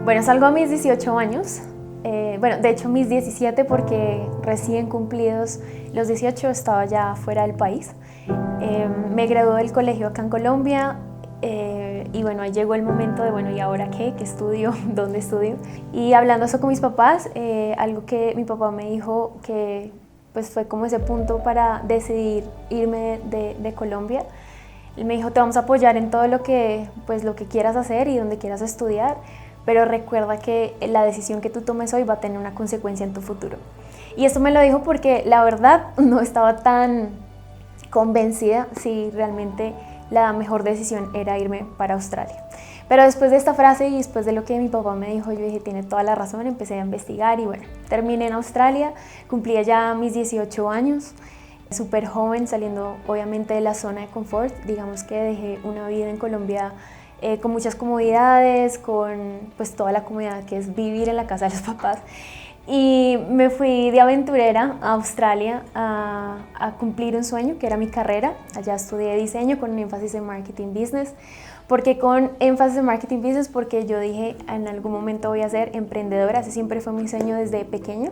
Bueno, salgo a mis 18 años. Bueno, de hecho mis 17 porque recién cumplidos los 18 estaba ya fuera del país. Me gradué del colegio acá en Colombia y bueno, ahí llegó el momento de, bueno, ¿y ahora qué? ¿Qué estudio? ¿Dónde estudio? Y hablando eso con mis papás, algo que mi papá me dijo que pues fue como ese punto para decidir irme de Colombia. Él me dijo, te vamos a apoyar en todo pues, lo que quieras hacer y donde quieras estudiar, pero recuerda que la decisión que tú tomes hoy va a tener una consecuencia en tu futuro. Y esto me lo dijo porque la verdad no estaba tan convencida si realmente la mejor decisión era irme para Australia. Pero después de esta frase y después de lo que mi papá me dijo, yo dije, tiene toda la razón, empecé a investigar y bueno, terminé en Australia, cumplía ya mis 18 años, súper joven, saliendo obviamente de la zona de confort. Digamos que dejé una vida en Colombia con muchas comodidades, con pues toda la comodidad que es vivir en la casa de los papás. Y me fui de aventurera a Australia a cumplir un sueño que era mi carrera. Allá estudié diseño con un énfasis en marketing business. ¿Por qué con énfasis en marketing business? Porque yo dije en algún momento voy a ser emprendedora, ese siempre fue mi sueño desde pequeña.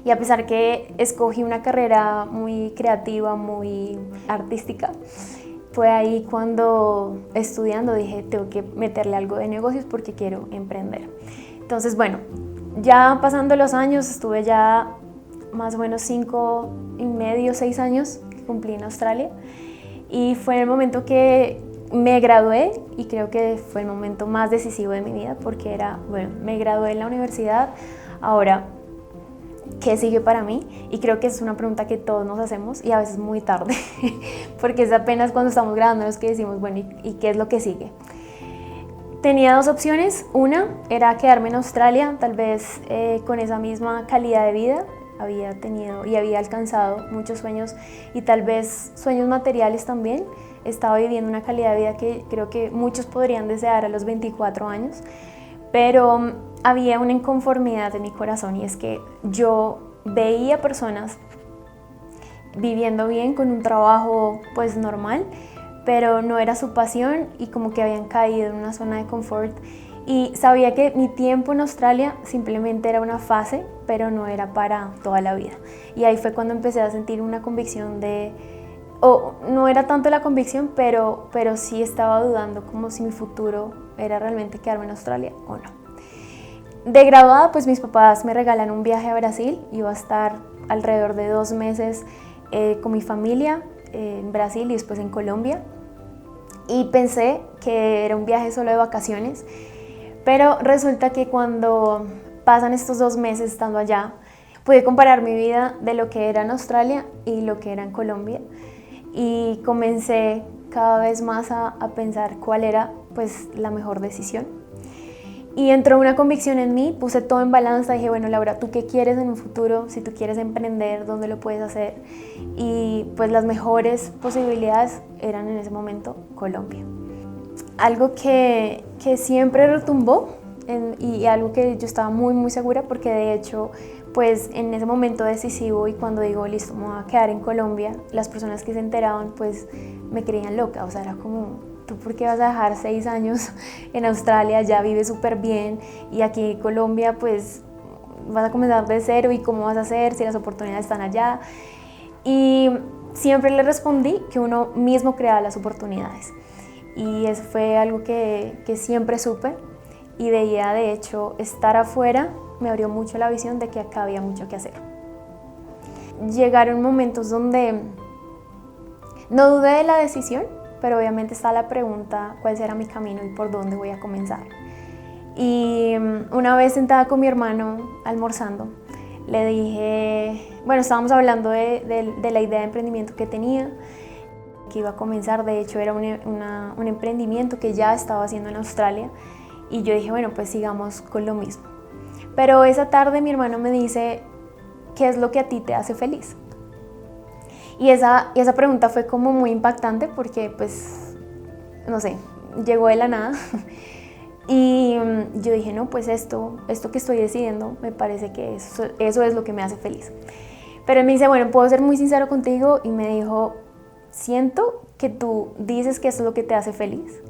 Y a pesar que escogí una carrera muy creativa, muy artística, fue ahí cuando estudiando dije tengo que meterle algo de negocios porque quiero emprender. Entonces bueno, ya pasando los años, estuve ya más o menos 5 y medio, 6 años que cumplí en Australia y fue el momento que me gradué y creo que fue el momento más decisivo de mi vida porque era, bueno, me gradué en la universidad, ahora ¿qué sigue para mí? Y creo que es una pregunta que todos nos hacemos y a veces muy tarde, porque es apenas cuando estamos graduándonos que decimos, bueno, ¿y qué es lo que sigue? Tenía dos opciones, una era quedarme en Australia, tal vez con esa misma calidad de vida, había tenido y había alcanzado muchos sueños y tal vez sueños materiales también, estaba viviendo una calidad de vida que creo que muchos podrían desear a los 24 años, pero había una inconformidad en mi corazón y es que yo veía personas viviendo bien con un trabajo pues normal, pero no era su pasión y como que habían caído en una zona de confort y sabía que mi tiempo en Australia simplemente era una fase, pero no era para toda la vida. Y ahí fue cuando empecé a sentir una convicción o no era tanto la convicción, pero sí estaba dudando como si mi futuro era realmente quedarme en Australia o no. De graduada, pues mis papás me regalan un viaje a Brasil. Iba a estar alrededor de 2 meses con mi familia en Brasil y después en Colombia. Y pensé que era un viaje solo de vacaciones, pero resulta que cuando pasan estos 2 meses estando allá, pude comparar mi vida de lo que era en Australia y lo que era en Colombia. Y comencé cada vez más a pensar cuál era pues la mejor decisión. Y entró una convicción en mí, puse todo en balanza, dije, bueno, Laura, ¿tú qué quieres en un futuro? Si tú quieres emprender, ¿dónde lo puedes hacer? Y pues las mejores posibilidades eran en ese momento Colombia. Algo que siempre retumbó y algo que yo estaba muy, muy segura porque de hecho, pues en ese momento decisivo y cuando digo, listo, me voy a quedar en Colombia, las personas que se enteraban, pues me creían loca, o sea, era como, ¿tú por qué vas a dejar 6 años en Australia? Ya vives súper bien y aquí en Colombia pues vas a comenzar de cero y cómo vas a hacer si las oportunidades están allá. Y siempre le respondí que uno mismo crea las oportunidades. Y eso fue algo que siempre supe y veía, de hecho, estar afuera me abrió mucho la visión de que acá había mucho que hacer. Llegaron momentos donde no dudé de la decisión, pero obviamente está la pregunta, ¿cuál será mi camino y por dónde voy a comenzar? Y una vez sentada con mi hermano almorzando, le dije, bueno, estábamos hablando de la idea de emprendimiento que tenía, que iba a comenzar, de hecho era un emprendimiento que ya estaba haciendo en Australia, y yo dije, bueno, pues sigamos con lo mismo. Pero esa tarde mi hermano me dice, ¿qué es lo que a ti te hace feliz? Y esa pregunta fue como muy impactante porque, pues, no sé, llegó de la nada. Y yo dije, no, pues esto que estoy decidiendo, me parece que eso es lo que me hace feliz. Pero él me dice, bueno, puedo ser muy sincero contigo, y me dijo, siento que tú dices que eso es lo que te hace feliz,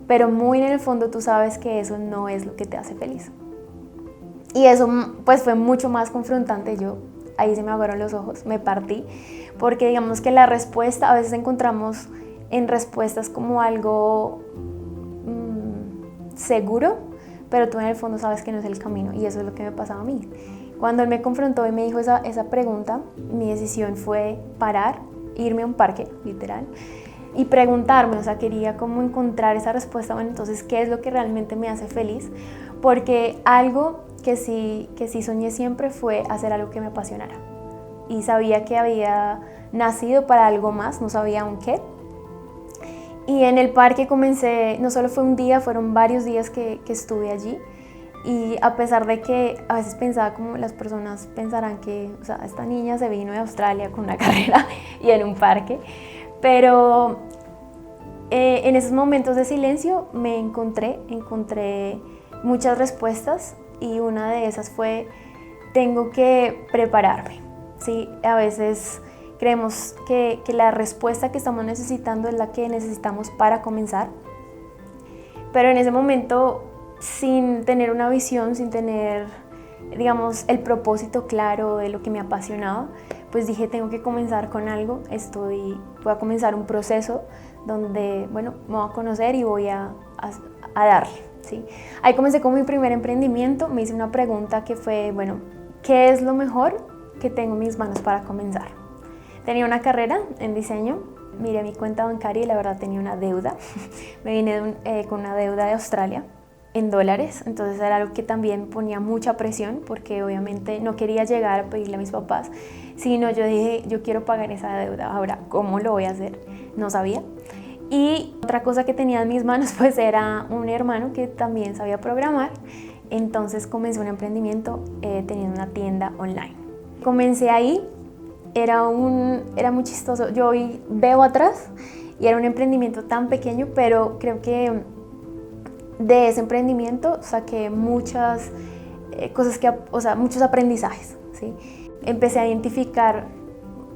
pero muy en el fondo tú sabes que eso no es lo que te hace feliz. Y eso pues fue mucho más confrontante. Yo ahí se me aguaron los ojos, me partí, porque digamos que la respuesta, a veces encontramos en respuestas como algo seguro, pero tú en el fondo sabes que no es el camino, y eso es lo que me pasaba a mí. Cuando él me confrontó y me dijo esa pregunta, mi decisión fue parar, irme a un parque, literal, y preguntarme, o sea, quería como encontrar esa respuesta. Bueno, entonces, ¿qué es lo que realmente me hace feliz? Porque algo que sí soñé siempre fue hacer algo que me apasionara. Y sabía que había nacido para algo más, no sabía aún qué. Y en el parque comencé, no solo fue un día, fueron varios días que estuve allí. Y a pesar de que a veces pensaba como las personas pensarán que, o sea, esta niña se vino de Australia con una carrera y en un parque, pero en esos momentos de silencio me encontré muchas respuestas, y una de esas fue: tengo que prepararme. ¿Sí? A veces creemos que la respuesta que estamos necesitando es la que necesitamos para comenzar, pero en ese momento, sin tener una visión, sin tener, digamos, el propósito claro de lo que me apasionaba, pues dije, tengo que comenzar con algo. Voy a comenzar un proceso donde, bueno, me voy a conocer y voy a darle, ¿sí? Ahí comencé con mi primer emprendimiento. Me hice una pregunta que fue, bueno, ¿qué es lo mejor que tengo en mis manos para comenzar? Tenía una carrera en diseño, miré mi cuenta bancaria y la verdad tenía una deuda. Me vine con una deuda de Australia en dólares, entonces era algo que también ponía mucha presión, porque obviamente no quería llegar a pedirle a mis papás, sino yo dije, yo quiero pagar esa deuda. Ahora, ¿cómo lo voy a hacer? No sabía. Y otra cosa que tenía en mis manos pues era un hermano que también sabía programar, entonces comencé un emprendimiento teniendo una tienda online. Comencé ahí, era muy chistoso. Yo hoy veo atrás y era un emprendimiento tan pequeño, pero creo que de ese emprendimiento saqué muchas cosas muchos aprendizajes, ¿sí? Empecé a identificar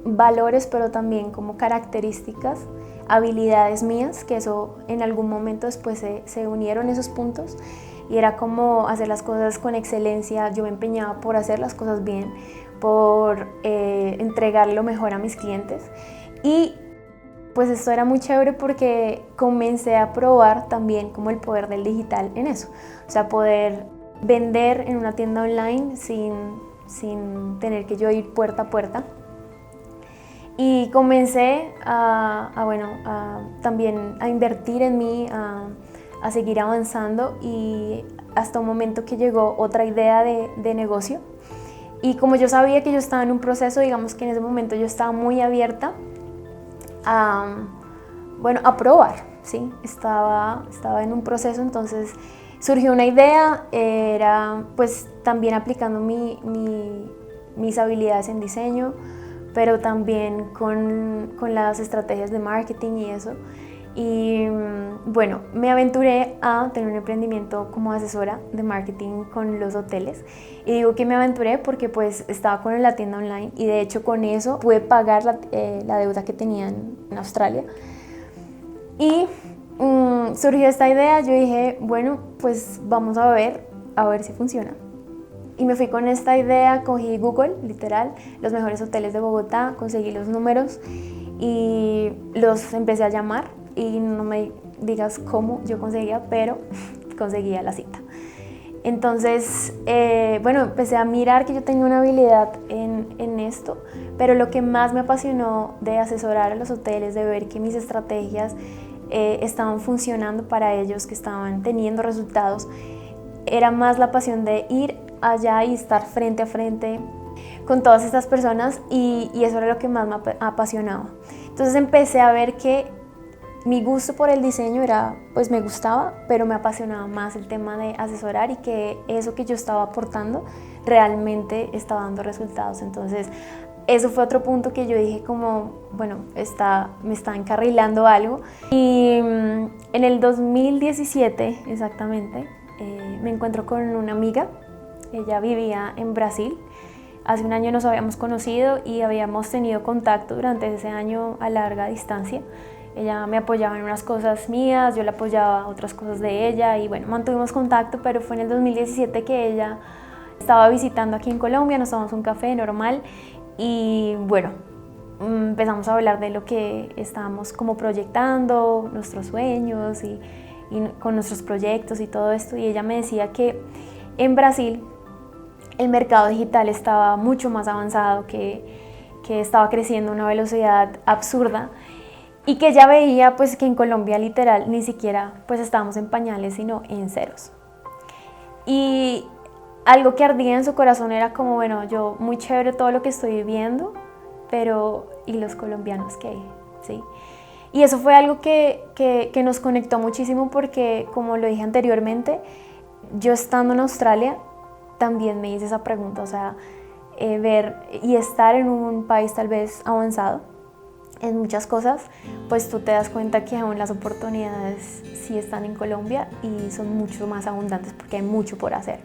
valores, pero también como características, habilidades mías, que eso en algún momento después se unieron esos puntos, y era como hacer las cosas con excelencia. Yo me empeñaba por hacer las cosas bien, por entregar lo mejor a mis clientes, y pues esto era muy chévere porque comencé a probar también como el poder del digital en eso, o sea, poder vender en una tienda online sin tener que yo ir puerta a puerta. Y comencé también a invertir en mí, a seguir avanzando, y hasta un momento que llegó otra idea de negocio. Y como yo sabía que yo estaba en un proceso, digamos que en ese momento yo estaba muy abierta a probar, ¿sí? Estaba en un proceso, entonces surgió una idea, era pues también aplicando mis habilidades en diseño, pero también con las estrategias de marketing y eso. Y bueno, me aventuré a tener un emprendimiento como asesora de marketing con los hoteles. Y digo que me aventuré porque pues estaba con la tienda online, y de hecho con eso pude pagar la deuda que tenía en Australia. Y surgió esta idea. Yo dije, bueno, pues vamos a ver si funciona. Y me fui con esta idea, cogí Google, literal, los mejores hoteles de Bogotá, conseguí los números y los empecé a llamar. Y no me digas cómo yo conseguía, pero conseguía la cita. Entonces, empecé a mirar que yo tenía una habilidad en esto, pero lo que más me apasionó de asesorar a los hoteles, de ver que mis estrategias estaban funcionando para ellos, que estaban teniendo resultados, era más la pasión de ir allá y estar frente a frente con todas estas personas, y eso era lo que más me apasionaba. Entonces empecé a ver que mi gusto por el diseño pues me gustaba, pero me apasionaba más el tema de asesorar, y que eso que yo estaba aportando realmente estaba dando resultados. Entonces eso fue otro punto que yo dije como, bueno, me está encarrilando algo. Y en el 2017 exactamente me encuentro con una amiga. Ella vivía en Brasil. Hace un año nos habíamos conocido y habíamos tenido contacto durante ese año a larga distancia. Ella me apoyaba en unas cosas mías, yo le apoyaba otras cosas de ella y bueno, mantuvimos contacto, pero fue en el 2017 que ella estaba visitando aquí en Colombia, nos tomamos un café normal y bueno, empezamos a hablar de lo que estábamos como proyectando, nuestros sueños y con nuestros proyectos y todo esto, y ella me decía que en Brasil el mercado digital estaba mucho más avanzado, que estaba creciendo a una velocidad absurda y que ya veía pues que en Colombia literal ni siquiera pues estábamos en pañales sino en ceros. Y algo que ardía en su corazón era como, bueno, yo muy chévere todo lo que estoy viviendo, pero ¿y los colombianos qué? ¿Sí? Y eso fue algo que nos conectó muchísimo porque, como lo dije anteriormente, yo estando en Australia también me hice esa pregunta, o sea, ver y estar en un país tal vez avanzado en muchas cosas, pues tú te das cuenta que aún las oportunidades sí están en Colombia y son mucho más abundantes porque hay mucho por hacer.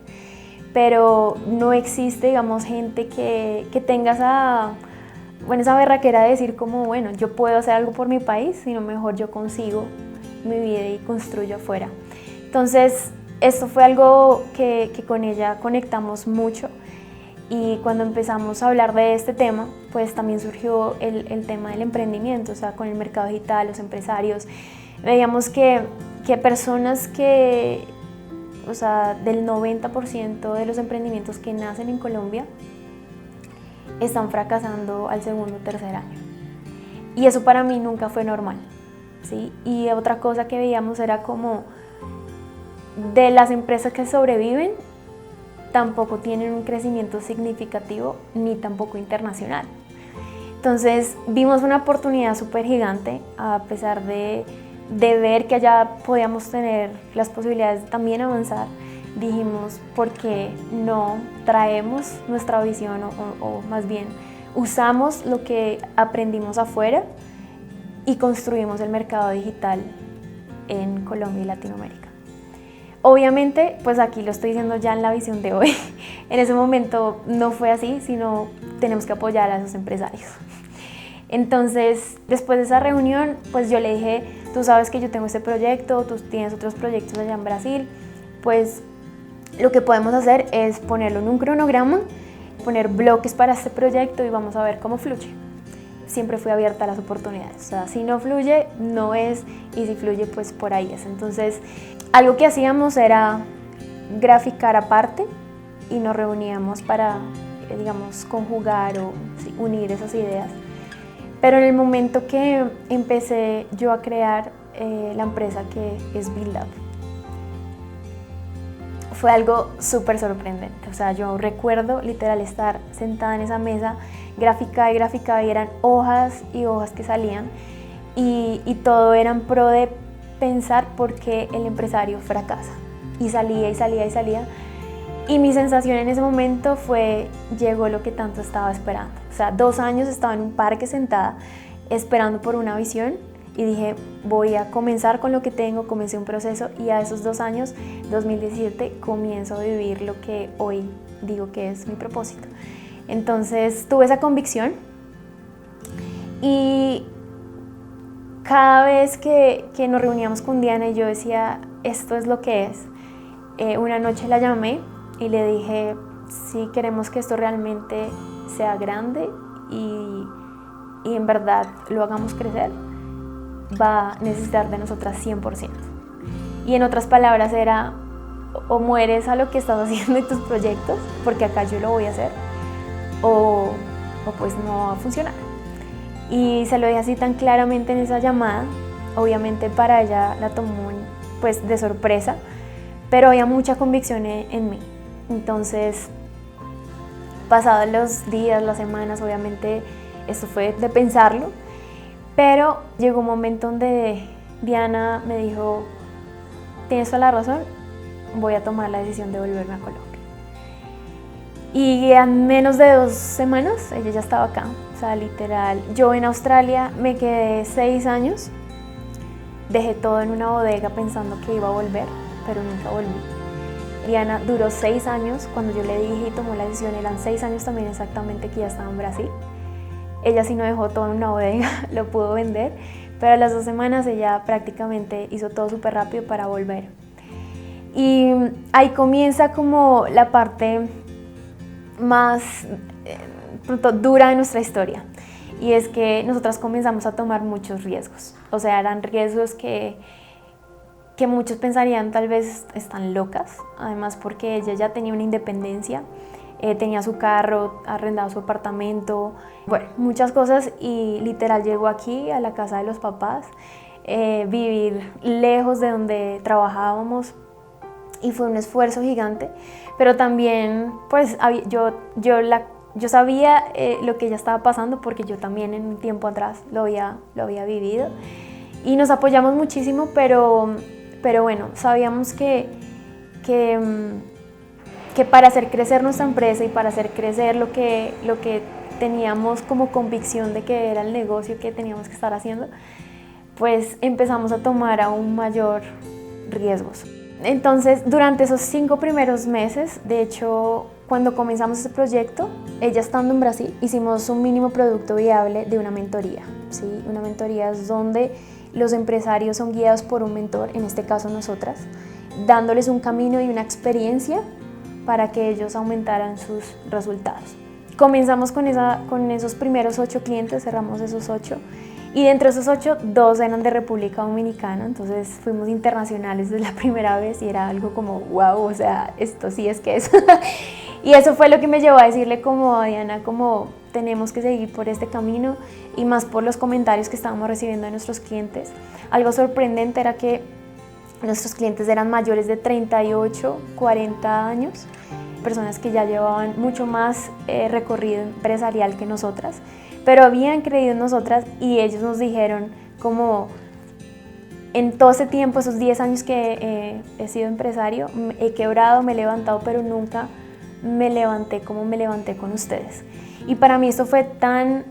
Pero no existe, digamos, gente que tenga esa berraquera de decir como, bueno, yo puedo hacer algo por mi país, sino mejor yo consigo mi vida y construyo afuera. Entonces, esto fue algo que con ella conectamos mucho. Y cuando empezamos a hablar de este tema, pues también surgió el tema del emprendimiento, o sea, con el mercado digital, los empresarios. Veíamos que personas o sea, del 90% de los emprendimientos que nacen en Colombia están fracasando al segundo o tercer año. Y eso para mí nunca fue normal, ¿sí? Y otra cosa que veíamos era como de las empresas que sobreviven, tampoco tienen un crecimiento significativo ni tampoco internacional. Entonces vimos una oportunidad súper gigante, a pesar de ver que allá podíamos tener las posibilidades de también avanzar. Dijimos, ¿por qué no traemos nuestra visión o más bien usamos lo que aprendimos afuera y construimos el mercado digital en Colombia y Latinoamérica? Obviamente, pues aquí lo estoy diciendo ya en la visión de hoy. En ese momento no fue así, sino tenemos que apoyar a esos empresarios. Entonces, después de esa reunión, pues yo le dije, tú sabes que yo tengo este proyecto, tú tienes otros proyectos allá en Brasil, pues lo que podemos hacer es ponerlo en un cronograma, poner bloques para este proyecto y vamos a ver cómo fluye. Siempre fui abierta a las oportunidades, o sea, si no fluye, no es, y si fluye, pues por ahí es. Entonces, algo que hacíamos era graficar aparte y nos reuníamos para, digamos, conjugar o unir esas ideas. Pero en el momento que empecé yo a crear la empresa que es BuildUp, fue algo súper sorprendente. O sea, yo recuerdo literal estar sentada en esa mesa, graficaba y eran hojas y hojas que salían y todo era en pro de pensar por qué el empresario fracasa. Y salía y salía y salía. Y mi sensación en ese momento fue, llegó lo que tanto estaba esperando. O sea, 2 años estaba en un parque sentada esperando por una visión y dije, voy a comenzar con lo que tengo, comencé un proceso y a esos 2 años, 2017, comienzo a vivir lo que hoy digo que es mi propósito. Entonces tuve esa convicción y cada vez que nos reuníamos con Diana y yo decía, esto es lo que es. Una noche la llamé y le dije, si queremos que esto realmente sea grande y en verdad lo hagamos crecer, va a necesitar de nosotras 100%. Y en otras palabras era, o mueres a lo que estás haciendo en tus proyectos, porque acá yo lo voy a hacer, o pues no va a funcionar. Y se lo dije así tan claramente en esa llamada. Obviamente para ella la tomó pues de sorpresa, pero había mucha convicción en mí. Entonces, pasados los días, las semanas, obviamente esto fue de pensarlo, pero llegó un momento donde Diana me dijo, tienes toda la razón, voy a tomar la decisión de volverme a Colombia. Y en menos de 2 semanas ella ya estaba acá, o sea, literal. Yo en Australia me quedé 6 años, dejé todo en una bodega pensando que iba a volver, pero nunca volví. Diana duró 6 años, cuando yo le dije y tomó la decisión, eran 6 años también exactamente que ya estaba en Brasil. Ella sí no dejó todo en una bodega, lo pudo vender, pero a las 2 semanas ella prácticamente hizo todo súper rápido para volver. Y ahí comienza como la parte más dura de nuestra historia, y es que nosotras comenzamos a tomar muchos riesgos. O sea, eran riesgos que muchos pensarían tal vez están locas, además porque ella ya tenía una independencia, tenía su carro, arrendaba su apartamento, bueno, muchas cosas, y literal llegó aquí a la casa de los papás, vivir lejos de donde trabajábamos, y fue un esfuerzo gigante, pero también pues yo sabía lo que ella estaba pasando porque yo también en un tiempo atrás lo había vivido, y nos apoyamos muchísimo, pero bueno, sabíamos que para hacer crecer nuestra empresa y para hacer crecer lo que teníamos como convicción de que era el negocio que teníamos que estar haciendo, pues empezamos a tomar aún mayor riesgos. Entonces, durante esos 5 primeros meses, de hecho, cuando comenzamos este proyecto, ella estando en Brasil, hicimos un mínimo producto viable de una mentoría, ¿sí? Una mentoría es donde los empresarios son guiados por un mentor, en este caso nosotras, dándoles un camino y una experiencia para que ellos aumentaran sus resultados. Comenzamos con esos primeros 8 clientes, cerramos esos 8, y de entre esos 8, 2 eran de República Dominicana, entonces fuimos internacionales desde la primera vez y era algo como wow, o sea, esto sí es que es. Y eso fue lo que me llevó a decirle como a Diana, como tenemos que seguir por este camino, y más por los comentarios que estábamos recibiendo de nuestros clientes. Algo sorprendente era que nuestros clientes eran mayores de 38, 40 años, personas que ya llevaban mucho más recorrido empresarial que nosotras, pero habían creído en nosotras, y ellos nos dijeron como en todo ese tiempo, esos 10 años que he sido empresario, he quebrado, me he levantado, pero nunca me levanté como me levanté con ustedes. Y para mí esto fue tan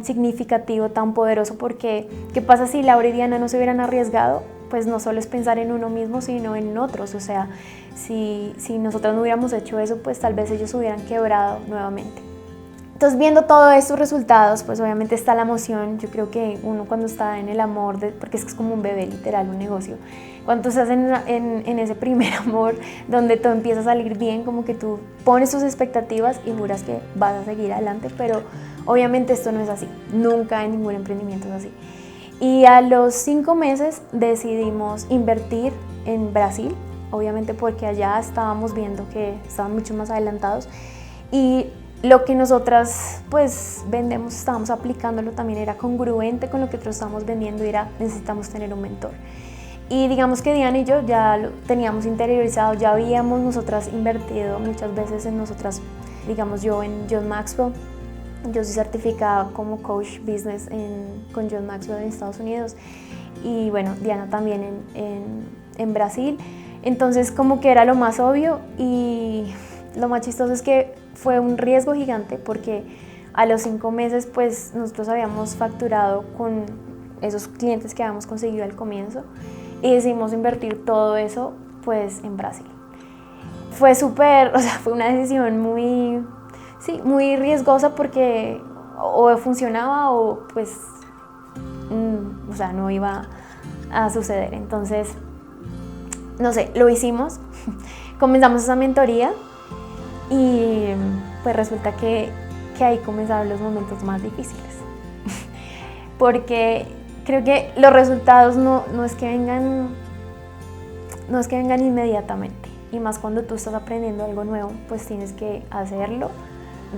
significativo, tan poderoso, porque ¿qué pasa si Laura y Diana no se hubieran arriesgado? Pues no solo es pensar en uno mismo, sino en otros. O sea, si nosotros no hubiéramos hecho eso, pues tal vez ellos hubieran quebrado nuevamente. Entonces, viendo todos estos resultados, pues obviamente está la emoción. Yo creo que uno cuando está en el amor, porque es como un bebé literal, un negocio, cuando estás en ese primer amor, donde todo empieza a salir bien, como que tú pones tus expectativas y juras que vas a seguir adelante, pero obviamente esto no es así, nunca en ningún emprendimiento es así. Y a los 5 meses decidimos invertir en Brasil, obviamente porque allá estábamos viendo que estaban mucho más adelantados, y lo que nosotras pues vendemos, estábamos aplicándolo, también era congruente con lo que nosotros estábamos vendiendo, y era necesitamos tener un mentor. Y digamos que Diana y yo ya lo teníamos interiorizado, ya habíamos nosotras invertido muchas veces en nosotras, digamos yo en John Maxwell. Yo soy certificada como coach business con John Maxwell en Estados Unidos, y bueno, Diana también en Brasil. Entonces como que era lo más obvio, y lo más chistoso es que fue un riesgo gigante, porque a los 5 meses pues nosotros habíamos facturado con esos clientes que habíamos conseguido al comienzo, y decidimos invertir todo eso pues en Brasil. Fue súper, o sea, fue una decisión muy riesgosa, porque o funcionaba o pues, o sea, no iba a suceder. Entonces, no sé, lo hicimos, comenzamos esa mentoría, y pues resulta que ahí comenzaron los momentos más difíciles, porque creo que los resultados no es que vengan inmediatamente, y más cuando tú estás aprendiendo algo nuevo, pues tienes que hacerlo,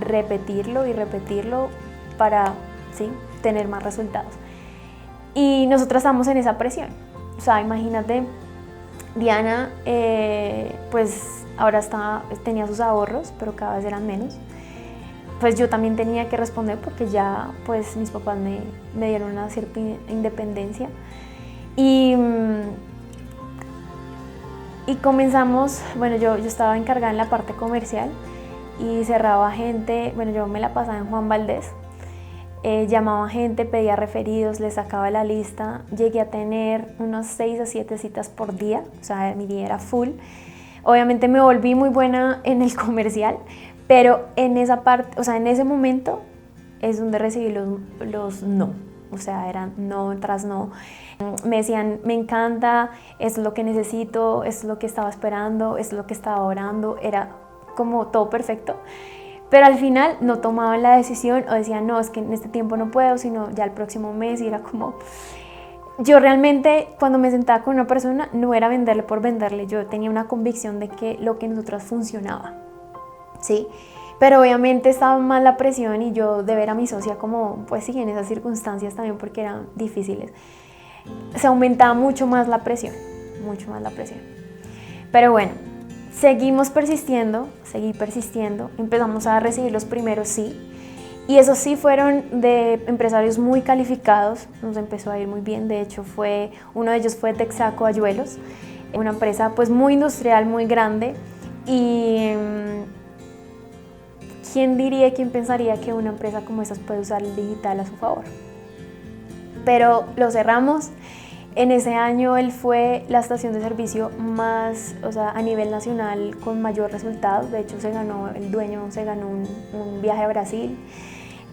repetirlo y repetirlo para tener más resultados. Y nosotras estamos en esa presión. O sea, imagínate, Diana pues ahora tenía sus ahorros, pero cada vez eran menos. Pues yo también tenía que responder, porque ya pues mis papás me dieron una cierta independencia, y comenzamos, bueno, yo estaba encargada en la parte comercial y cerraba gente, bueno, yo me la pasaba en Juan Valdez, llamaba gente, pedía referidos, les sacaba la lista, llegué a tener unas 6 a 7 citas por día, o sea, mi día era full. Obviamente me volví muy buena en el comercial, pero en esa parte, o sea, en ese momento es donde recibí los no. o sea, eran no tras no. Me decían, me encanta, esto es lo que necesito, esto es lo que estaba esperando, esto es lo que estaba orando, era como todo perfecto. Pero al final no tomaban la decisión o decían, no, es que en este tiempo no puedo, sino ya el próximo mes, y era como... Yo realmente cuando me sentaba con una persona no era venderle por venderle, yo tenía una convicción de que lo que nosotros funcionaba, ¿sí? Pero obviamente estaba más la presión y yo de ver a mi socia como, pues sí, en esas circunstancias también porque eran difíciles, se aumentaba mucho más la presión, mucho más la presión. Pero bueno, seguí persistiendo, empezamos a recibir los primeros sí. Y esos sí fueron de empresarios muy calificados, nos empezó a ir muy bien, de hecho uno de ellos fue Texaco Ayuelos, una empresa pues muy industrial, muy grande, y ¿quién diría, quién pensaría que una empresa como esas puede usar el digital a su favor? Pero lo cerramos. En ese año él fue la estación de servicio más, o sea, a nivel nacional con mayor resultado. De hecho, el dueño se ganó un viaje a Brasil.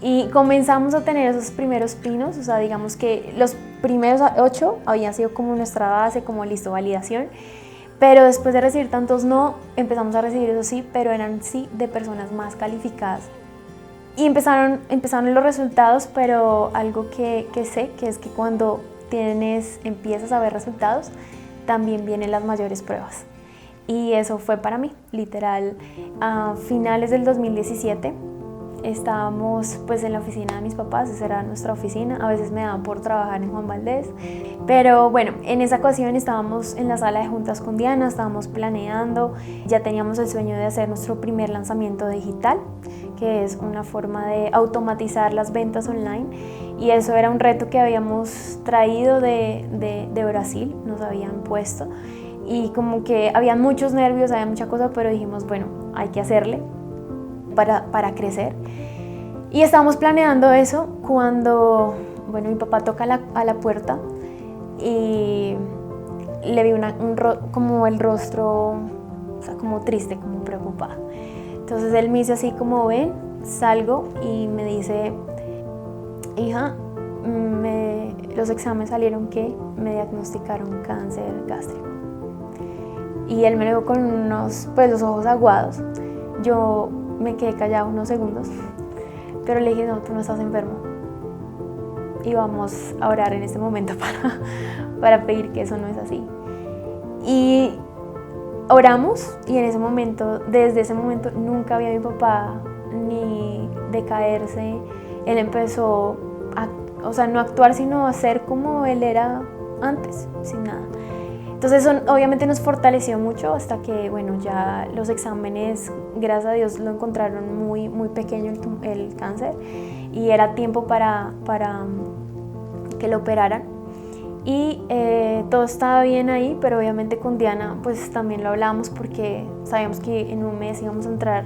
Y comenzamos a tener esos primeros pinos, o sea, digamos que los primeros 8 habían sido como nuestra base, como listo, validación. Pero después de recibir tantos no, empezamos a recibir esos sí, pero eran sí de personas más calificadas. Y empezaron los resultados, pero algo que sé, que es que cuando empiezas a ver resultados, también vienen las mayores pruebas. Y eso fue para mí, literal, a finales del 2017. Estábamos pues en la oficina de mis papás, esa era nuestra oficina, a veces me daban por trabajar en Juan Valdez, pero bueno, en esa ocasión estábamos en la sala de juntas con Diana, estábamos planeando, ya teníamos el sueño de hacer nuestro primer lanzamiento digital, que es una forma de automatizar las ventas online, y eso era un reto que habíamos traído de Brasil, nos habían puesto, y como que había muchos nervios, había mucha cosa, pero dijimos, bueno, hay que hacerle para crecer. Y estábamos planeando eso cuando, bueno, mi papá toca a la puerta y le vi como el rostro, o sea, como triste, como preocupado. Entonces él me dice así como, ven, salgo y me dice, hija, los exámenes salieron que me diagnosticaron cáncer gástrico. Y él me lo dijo con los ojos aguados. Yo me quedé callada unos segundos, pero le dije, no, tú no estás enfermo. Y vamos a orar en este momento para pedir que eso no es así. Y oramos, y en ese momento, desde ese momento, nunca vi a mi papá ni decaerse. Él empezó no a actuar, sino a ser como él era antes, sin nada. Entonces eso obviamente nos fortaleció mucho hasta que, bueno, ya los exámenes, gracias a Dios, lo encontraron muy, muy pequeño el cáncer, y era tiempo para que lo operaran. Y todo estaba bien ahí, pero obviamente con Diana pues también lo hablamos porque sabíamos que en un mes íbamos a entrar,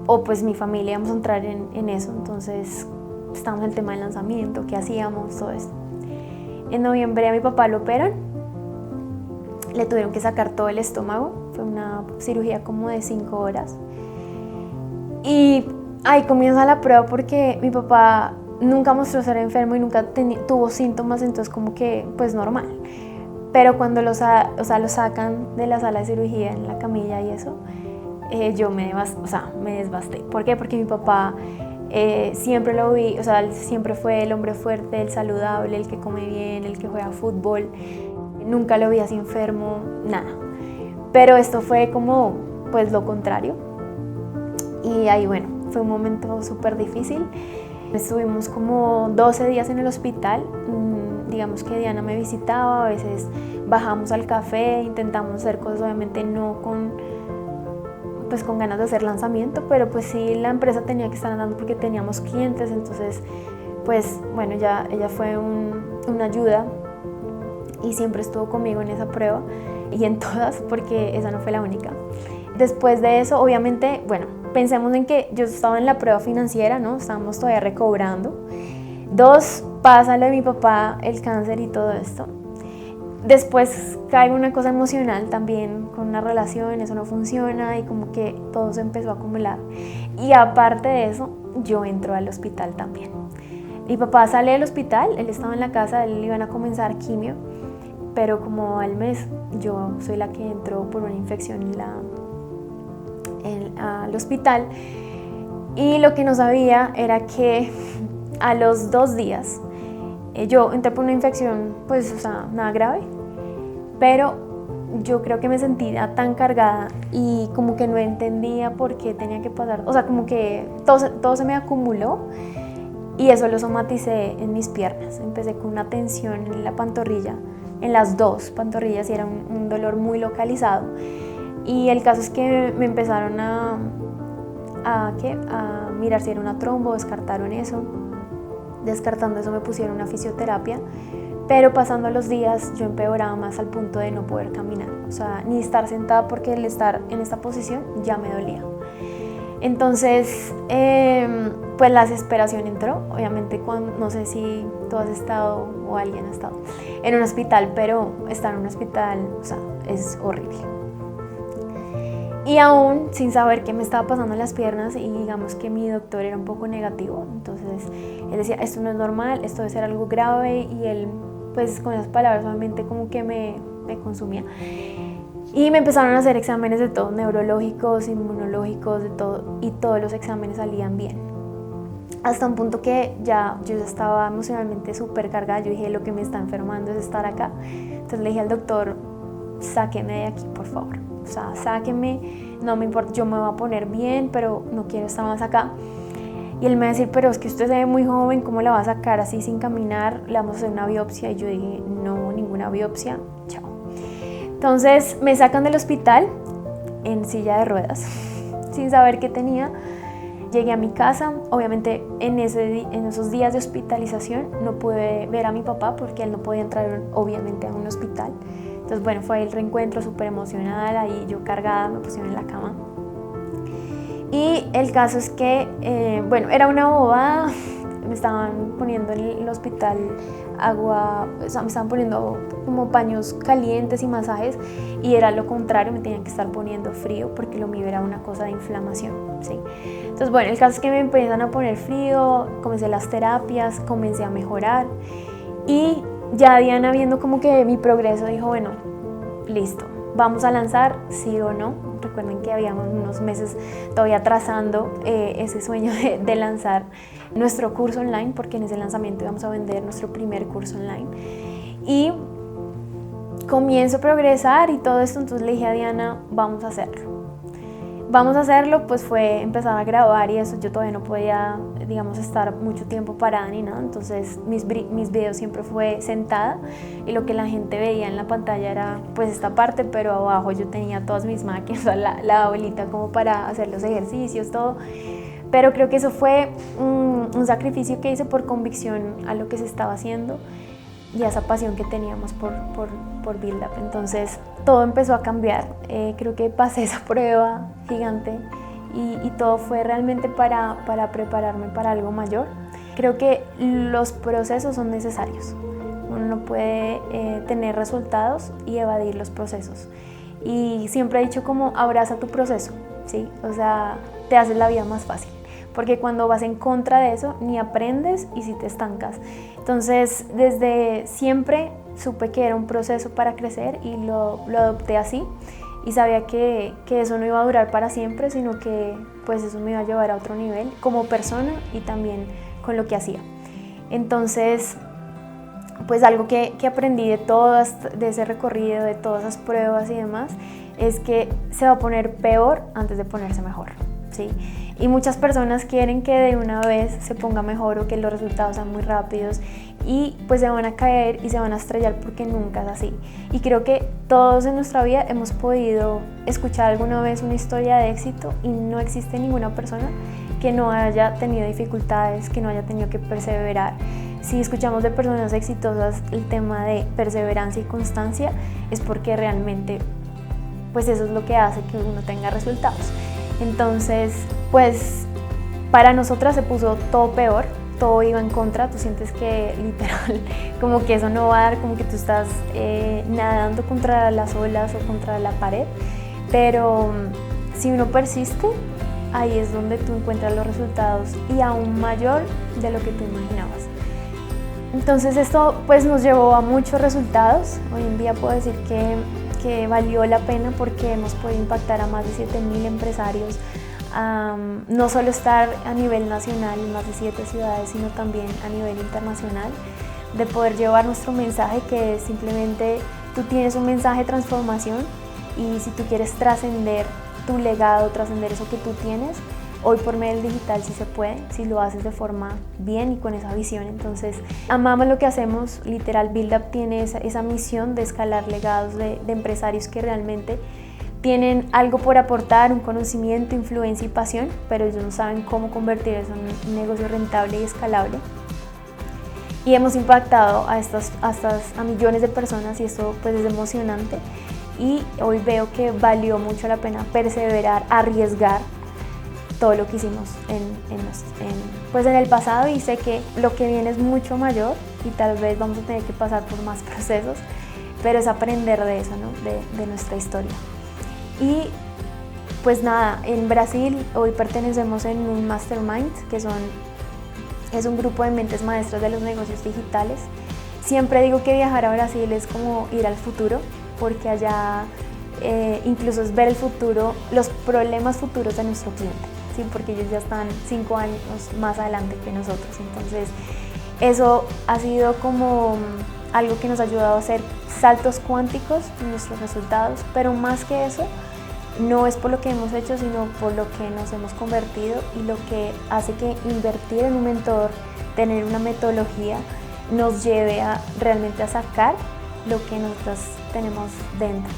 o pues mi familia íbamos a entrar en eso, entonces estábamos en el tema del lanzamiento, qué hacíamos, todo esto. En noviembre a mi papá lo operan. Le tuvieron que sacar todo el estómago, fue una cirugía como de 5 horas. Y ahí comienza la prueba porque mi papá nunca mostró ser enfermo y nunca tuvo síntomas, entonces como que pues normal. Pero cuando lo sacan de la sala de cirugía en la camilla y eso, yo me desbasté. ¿Por qué? Porque mi papá siempre lo vi, él siempre fue el hombre fuerte, el saludable, el que come bien, el que juega fútbol. Nunca lo vi así enfermo, nada. Pero esto fue como, pues, lo contrario. Y ahí, bueno, fue un momento súper difícil. Estuvimos como 12 días en el hospital. Digamos que Diana me visitaba, a veces bajamos al café, intentamos hacer cosas, obviamente no con ganas de hacer lanzamiento, pero pues sí, la empresa tenía que estar andando porque teníamos clientes. Entonces, pues, bueno, ella fue una ayuda. Y siempre estuvo conmigo en esa prueba y en todas, porque esa no fue la única. Después de eso, obviamente, bueno, pensemos en que yo estaba en la prueba financiera, ¿no? Estábamos todavía recobrando. 2, pasa lo de mi papá, el cáncer y todo esto. Después cae una cosa emocional también con una relación, eso no funciona y como que todo se empezó a acumular. Y aparte de eso, yo entro al hospital también. Mi papá sale del hospital, él estaba en la casa, él iban a comenzar quimio, pero como al mes yo soy la que entró por una infección al hospital, y lo que no sabía era que a los 2 días yo entré por una infección, pues, o sea, nada grave, pero yo creo que me sentía tan cargada y como que no entendía por qué tenía que pasar, o sea, como que todo se me acumuló y eso lo somaticé en mis piernas. Empecé con una tensión en la pantorrilla, en las 2 pantorrillas, y era un dolor muy localizado. Y el caso es que me empezaron a mirar si era una trombo, descartaron eso. Descartando eso me pusieron una fisioterapia, pero pasando los días yo empeoraba más al punto de no poder caminar, o sea, ni estar sentada, porque el estar en esta posición ya me dolía. Entonces, pues la desesperación entró, obviamente, no sé si tú has estado o alguien ha estado en un hospital, pero estar en un hospital, o sea, es horrible. Y aún sin saber qué me estaba pasando en las piernas, y digamos que mi doctor era un poco negativo, entonces él decía, esto no es normal, esto debe ser algo grave, y él, pues con esas palabras obviamente como que me consumía. Y me empezaron a hacer exámenes de todo, neurológicos, inmunológicos, de todo, y todos los exámenes salían bien. Hasta un punto que yo ya estaba emocionalmente súper cargada. Yo dije, lo que me está enfermando es estar acá. Entonces le dije al doctor, sáqueme de aquí, por favor. O sea, sáqueme, no me importa, yo me voy a poner bien, pero no quiero estar más acá. Y él me va a decir, pero es que usted se ve muy joven, ¿cómo la va a sacar así sin caminar? Le vamos a hacer una biopsia. Y yo dije, no, ninguna biopsia, chao. Entonces me sacan del hospital en silla de ruedas, sin saber qué tenía. Llegué a mi casa, obviamente en esos días de hospitalización no pude ver a mi papá porque él no podía entrar obviamente a un hospital. Entonces bueno, fue el reencuentro, súper emocionada, ahí yo cargada, me pusieron en la cama. Y el caso es que, bueno, era una bobada, me estaban poniendo en el hospital agua, o sea, me estaban poniendo como paños calientes y masajes, y era lo contrario, me tenían que estar poniendo frío porque lo mío era una cosa de inflamación, ¿sí? Entonces bueno, el caso es que me empiezan a poner frío, comencé las terapias, comencé a mejorar, y ya Diana, viendo como que mi progreso, dijo, bueno, listo, vamos a lanzar, sí o no. Recuerden que habíamos unos meses todavía trazando ese sueño de lanzar nuestro curso online, porque en ese lanzamiento íbamos a vender nuestro primer curso online. Y comienzo a progresar y todo esto, entonces le dije a Diana, vamos a hacerlo. Vamos a hacerlo, pues fue empezar a grabar y eso. Yo todavía no podía, digamos, estar mucho tiempo parada ni nada, entonces mis videos siempre fue sentada, y lo que la gente veía en la pantalla era pues esta parte, pero abajo yo tenía todas mis máquinas, la abuelita como para hacer los ejercicios, todo. Pero creo que eso fue un sacrificio que hice por convicción a lo que se estaba haciendo y a esa pasión que teníamos por Build Up. Entonces todo empezó a cambiar. Creo que pasé esa prueba gigante y todo fue realmente para prepararme para algo mayor. Creo que los procesos son necesarios. Uno no puede tener resultados y evadir los procesos. Y siempre he dicho como abraza tu proceso, ¿sí? O sea, te haces la vida más fácil. Porque cuando vas en contra de eso, ni aprendes y si te estancas. Entonces, desde siempre supe que era un proceso para crecer y lo adopté así. Y sabía que eso no iba a durar para siempre, sino que pues eso me iba a llevar a otro nivel como persona y también con lo que hacía. Entonces, pues algo que aprendí de ese recorrido, de todas esas pruebas y demás, es que se va a poner peor antes de ponerse mejor, ¿sí? Y muchas personas quieren que de una vez se ponga mejor o que los resultados sean muy rápidos, y pues se van a caer y se van a estrellar porque nunca es así. Y creo que todos en nuestra vida hemos podido escuchar alguna vez una historia de éxito, y no existe ninguna persona que no haya tenido dificultades, que no haya tenido que perseverar. Si escuchamos de personas exitosas el tema de perseverancia y constancia, es porque realmente pues eso es lo que hace que uno tenga resultados. Entonces, pues para nosotras se puso todo peor, todo iba en contra. Tú sientes que literal como que eso no va a dar, como que tú estás nadando contra las olas o contra la pared, pero si uno persiste, ahí es donde tú encuentras los resultados, y aún mayor de lo que tú imaginabas. Entonces esto pues nos llevó a muchos resultados. Hoy en día puedo decir que valió la pena porque hemos podido impactar a más de 7.000 empresarios, no solo estar a nivel nacional en más de 7 ciudades, sino también a nivel internacional, de poder llevar nuestro mensaje, que simplemente tú tienes un mensaje de transformación y si tú quieres trascender tu legado, trascender eso que tú tienes, hoy por medio del digital sí se puede, si lo haces de forma bien y con esa visión. Entonces, amamos lo que hacemos. Literal, Build Up tiene esa misión de escalar legados de empresarios que realmente tienen algo por aportar, un conocimiento, influencia y pasión, pero ellos no saben cómo convertir eso en un negocio rentable y escalable. Y hemos impactado a millones de personas y esto pues es emocionante. Y hoy veo que valió mucho la pena perseverar, arriesgar todo lo que hicimos en el pasado, y sé que lo que viene es mucho mayor y tal vez vamos a tener que pasar por más procesos, pero es aprender de eso, ¿no? de nuestra historia. Y pues nada, en Brasil hoy pertenecemos en un mastermind es un grupo de mentes maestras de los negocios digitales. Siempre digo que viajar a Brasil es como ir al futuro, porque allá incluso es ver el futuro, los problemas futuros de nuestro cliente, ¿sí? Porque ellos ya están 5 años más adelante que nosotros. Entonces eso ha sido como algo que nos ha ayudado a hacer saltos cuánticos en nuestros resultados, pero más que eso, no es por lo que hemos hecho, sino por lo que nos hemos convertido y lo que hace que invertir en un mentor, tener una metodología, nos lleve a realmente a sacar lo que nosotros tenemos dentro.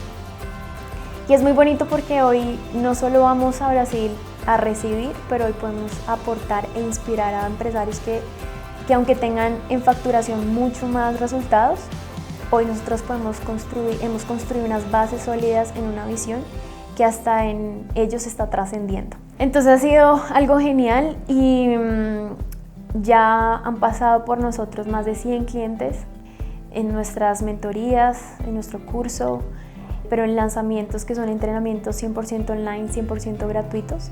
Y es muy bonito porque hoy no solo vamos a Brasil a recibir, pero hoy podemos aportar e inspirar a empresarios que aunque tengan en facturación mucho más resultados, hoy nosotros hemos construido unas bases sólidas en una visión que hasta en ellos está trascendiendo. Entonces ha sido algo genial y ya han pasado por nosotros más de 100 clientes en nuestras mentorías, en nuestro curso, pero en lanzamientos que son entrenamientos 100% online, 100% gratuitos.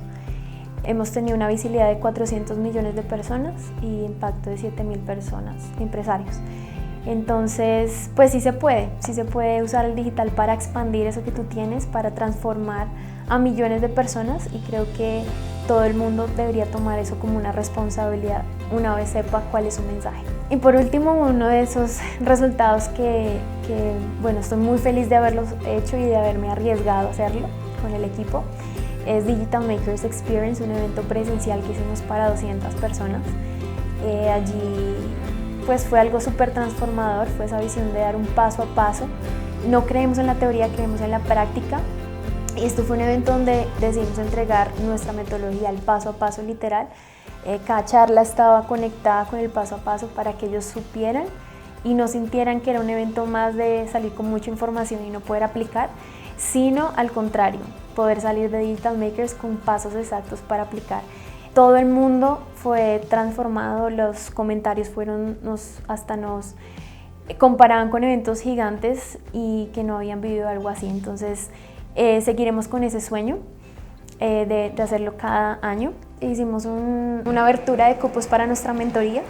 Hemos tenido una visibilidad de 400 millones de personas y impacto de 7.000 personas, empresarios. Entonces, pues sí se puede usar el digital para expandir eso que tú tienes, para transformar a millones de personas, y creo que todo el mundo debería tomar eso como una responsabilidad una vez sepa cuál es su mensaje. Y por último, uno de esos resultados que bueno, estoy muy feliz de haberlos hecho y de haberme arriesgado a hacerlo con el equipo, es Digital Makers Experience, un evento presencial que hicimos para 200 personas. Allí pues fue algo súper transformador, fue esa visión de dar un paso a paso. No creemos en la teoría, creemos en la práctica. Y esto fue un evento donde decidimos entregar nuestra metodología, el paso a paso literal. Cada charla estaba conectada con el paso a paso para que ellos supieran y no sintieran que era un evento más de salir con mucha información y no poder aplicar, sino al contrario, poder salir de Digital Makers con pasos exactos para aplicar. Todo el mundo fue transformado, los comentarios nos comparaban con eventos gigantes y que no habían vivido algo así. Entonces seguiremos con ese sueño de hacerlo cada año. Hicimos una abertura de cupos para nuestra mentoría.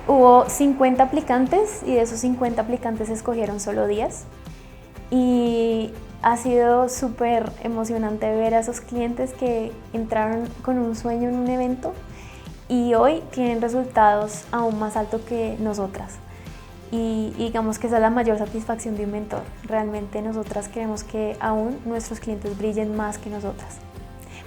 Hubo 50 aplicantes y de esos 50 aplicantes se escogieron solo 10. Y ha sido súper emocionante ver a esos clientes que entraron con un sueño en un evento y hoy tienen resultados aún más altos que nosotras. Y digamos que esa es la mayor satisfacción de un mentor. Realmente nosotras queremos que aún nuestros clientes brillen más que nosotras.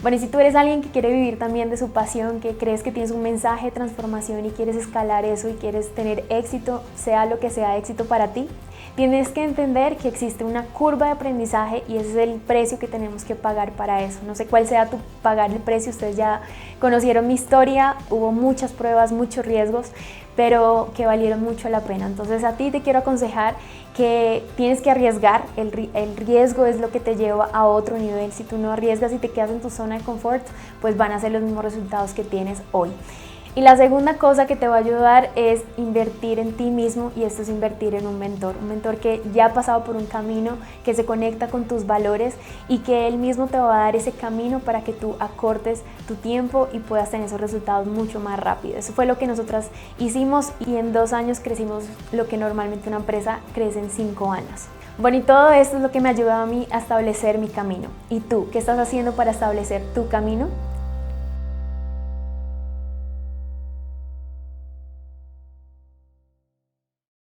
Bueno, y si tú eres alguien que quiere vivir también de su pasión, que crees que tienes un mensaje de transformación y quieres escalar eso y quieres tener éxito, sea lo que sea éxito para ti, tienes que entender que existe una curva de aprendizaje y ese es el precio que tenemos que pagar para eso. No sé cuál sea pagar el precio, ustedes ya conocieron mi historia, hubo muchas pruebas, muchos riesgos, pero que valieron mucho la pena. Entonces a ti te quiero aconsejar que tienes que arriesgar, el riesgo es lo que te lleva a otro nivel. Si tú no arriesgas y te quedas en tu zona de confort, pues van a ser los mismos resultados que tienes hoy. Y la segunda cosa que te va a ayudar es invertir en ti mismo, y esto es invertir en un mentor que ya ha pasado por un camino, que se conecta con tus valores y que él mismo te va a dar ese camino para que tú acortes tu tiempo y puedas tener esos resultados mucho más rápido. Eso fue lo que nosotras hicimos y en 2 años crecimos lo que normalmente una empresa crece en 5 años. Bueno, y todo esto es lo que me ha ayudado a mí a establecer mi camino. ¿Y tú, qué estás haciendo para establecer tu camino?